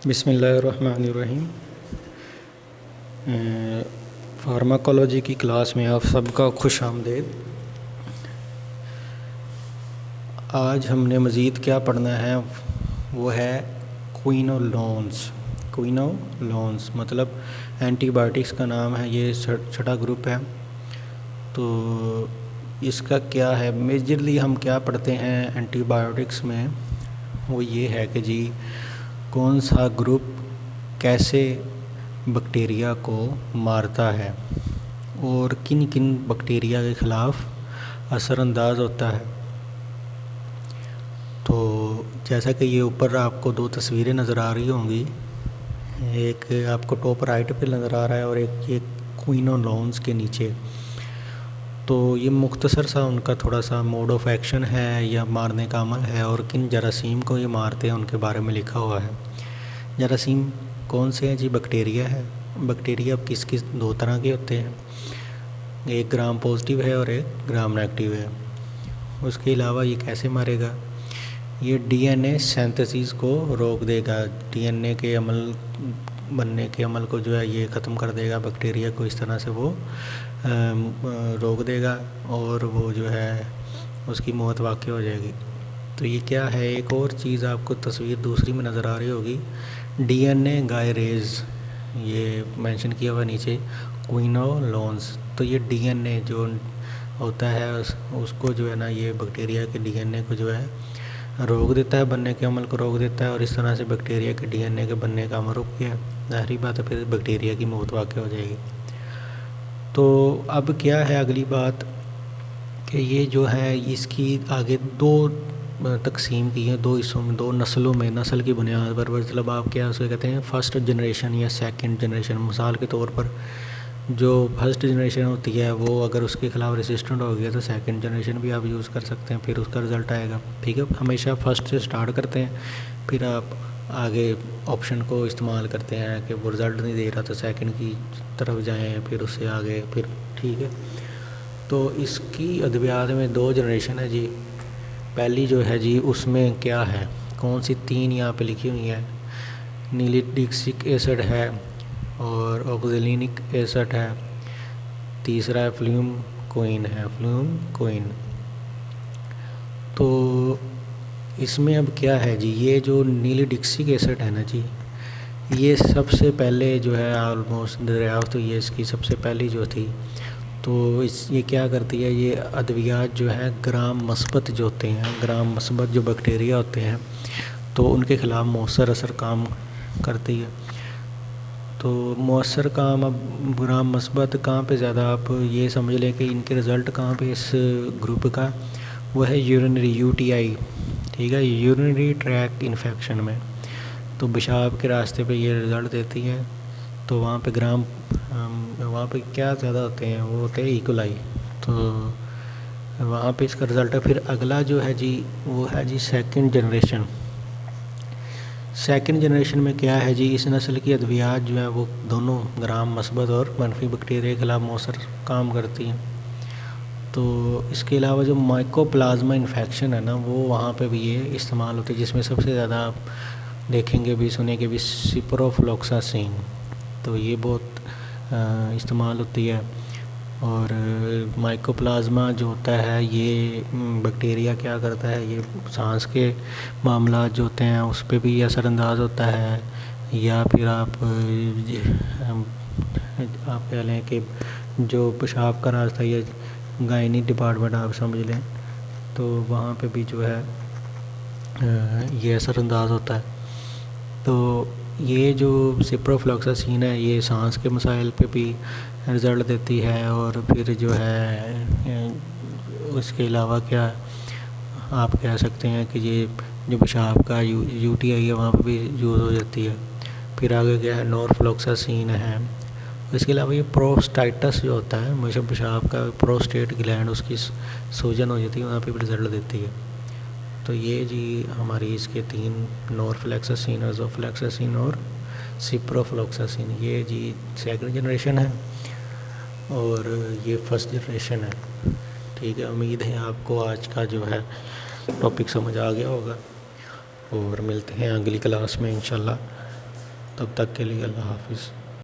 بسم اللہ الرحمن الرحیم۔ فارماکولوجی کی کلاس میں آپ سب کا خوش آمدید۔ آج ہم نے مزید کیا پڑھنا ہے وہ ہے کوئنولونس مطلب اینٹی بائیوٹکس کا نام ہے، یہ چھٹا گروپ ہے۔ تو اس کا کیا ہے، میجرلی ہم کیا پڑھتے ہیں اینٹی بائیوٹکس میں، وہ یہ ہے کہ جی کون سا گروپ کیسے بیکٹیریا کو مارتا ہے اور کن کن بیکٹیریا کے خلاف اثر انداز ہوتا ہے۔ تو جیسا کہ یہ اوپر آپ کو دو تصویریں نظر آ رہی ہوں گی، ایک آپ کو ٹاپ رائٹ پہ نظر آ رہا ہے اور ایک یہ کوئنولونس کے نیچے۔ تو یہ مختصر سا ان کا تھوڑا سا موڈ آف ایکشن ہے یا مارنے کا عمل ہے، اور کن جراثیم کو یہ مارتے ہیں ان کے بارے میں لکھا ہوا ہے۔ جراثیم کون سے ہیں جی؟ بیکٹیریا ہے۔ بیکٹیریا کس دو طرح کے ہوتے ہیں، ایک گرام پازیٹیو ہے اور ایک گرام نیگیٹیو ہے۔ اس کے علاوہ یہ کیسے مارے گا؟ یہ ڈی این اے سینتھسس کو روک دے گا، ڈی این اے کے بننے کے عمل کو جو ہے یہ ختم کر دے گا، بیکٹیریا کو اس طرح سے وہ روک دے گا اور وہ جو ہے اس کی موت واقع ہو جائے گی۔ تو یہ کیا ہے، ایک اور چیز آپ کو تصویر دوسری میں نظر آ رہی ہوگی، ڈی این اے گائریز، یہ مینشن کیا ہوا نیچے کوئنولونس۔ تو یہ ڈی این اے جو ہوتا ہے اس کو جو ہے نا، یہ بیکٹیریا کے ڈی این اے کو جو ہے روک دیتا ہے، بننے کے عمل کو روک دیتا ہے، اور اس طرح سے بیکٹیریا کے ڈی این اے کے بننے کا عمل رک گیا، ظاہری بات ہے پھر بیکٹیریا کی موت واقع ہو جائے گی۔ تو اب کیا ہے اگلی بات کہ یہ جو ہے اس کی آگے دو تقسیم کی ہے، دو حصوں میں، دو نسلوں میں، نسل کی بنیاد پر، مطلب آپ کیا اسے کہتے ہیں فرسٹ جنریشن یا سیکنڈ جنریشن۔ مثال کے طور پر جو فرسٹ جنریشن ہوتی ہے وہ اگر اس کے خلاف ریسسٹنٹ ہو گیا تو سیکنڈ جنریشن بھی آپ یوز کر سکتے ہیں، پھر اس کا رزلٹ آئے گا، ٹھیک ہے۔ ہمیشہ فرسٹ سے سٹارٹ کرتے ہیں، پھر آپ آگے آپشن کو استعمال کرتے ہیں کہ وہ رزلٹ نہیں دے رہا تو سیکنڈ کی طرف جائیں، پھر اس سے آگے، پھر ٹھیک ہے۔ تو اس کی ادویات میں دو جنریشن ہے جی۔ پہلی جو ہے جی اس میں کیا ہے، کون سی تین یہاں پہ لکھی ہوئی ہیں، نیلیڈکسک ایسڈ ہے اور آکزیلینک ایسڈ ہے، تیسرا ہے فلیوم کوئن۔ تو اس میں اب کیا ہے جی، یہ جو نیلیڈکسک ایسڈ ہے نا جی، یہ سب سے پہلے جو ہے آلموسٹ دریافت ہوئی ہے، اس کی سب سے پہلی جو تھی۔ تو یہ کیا کرتی ہے، یہ ادویات جو ہیں گرام مثبت جو ہوتے ہیں، گرام مثبت جو بیکٹیریا ہوتے ہیں تو ان کے خلاف مؤثر اثر کام کرتی ہے۔ تو مؤثر کام اب گرام مثبت کہاں پہ زیادہ، آپ یہ سمجھ لیں کہ ان کے رزلٹ کہاں پہ اس گروپ کا، وہ ہے یورینری UTI، ٹھیک ہے، یورینری ٹریک انفیکشن میں۔ تو پیشاب کے راستے پہ یہ رزلٹ دیتی ہے، تو وہاں پہ کیا زیادہ ہوتے ہیں، وہ ہوتے ہیں ایکولائی، تو وہاں پہ اس کا رزلٹ ہے۔ پھر اگلا جو ہے جی وہ ہے جی سیکنڈ جنریشن میں کیا ہے جی، اس نسل کی ادویات جو ہیں وہ دونوں گرام مثبت اور منفی بیکٹیریا کے خلاف مؤثر کام کرتی ہیں۔ تو اس کے علاوہ جو مائکوپلازما انفیکشن ہے نا، وہ وہاں پہ بھی یہ استعمال ہوتی ہے، جس میں سب سے زیادہ آپ دیکھیں گے بھی سنیں گے بھی سپروفلوکساسین، تو یہ بہت استعمال ہوتی ہے۔ اور مائکوپلازما جو ہوتا ہے یہ بیکٹیریا کیا کرتا ہے، یہ سانس کے معاملات جو ہوتے ہیں اس پہ بھی اثر انداز ہوتا ہے، یا پھر آپ کہہ لیں کہ جو پیشاب کا راستہ یا گائنی ڈپارٹمنٹ آپ سمجھ لیں، تو وہاں پہ بھی جو ہے یہ اثر انداز ہوتا ہے۔ تو یہ جو سپروفلوکساسین ہے یہ سانس کے مسائل پہ بھی رزلٹ دیتی ہے، اور پھر جو ہے اس کے علاوہ کیا آپ کہہ سکتے ہیں کہ یہ جو پیشاب کا UTI ہے وہاں پہ بھی یوز ہو جاتی ہے۔ پھر آگے کیا ہے، نورفلوکساسین ہے۔ اس کے علاوہ یہ پروسٹائٹس جو ہوتا ہے، ہمیشہ پیشاب کا پروسٹیٹ گلینڈ، اس کی سوجن ہو جاتی ہے، وہاں پہ بھی رزلٹ دیتی ہے۔ تو یہ جی ہماری اس کے تین، نورفلوکساسین، ازوفلوکساسین اور سپروفلوکساسین، یہ جی سیکنڈ جنریشن ہے اور یہ فرسٹ جنریشن ہے، ٹھیک ہے۔ امید ہے آپ کو آج کا جو ہے ٹاپک سمجھ آ گیا ہوگا، اور ملتے ہیں اگلی کلاس میں انشاءاللہ۔ تب تک کے لیے اللہ حافظ.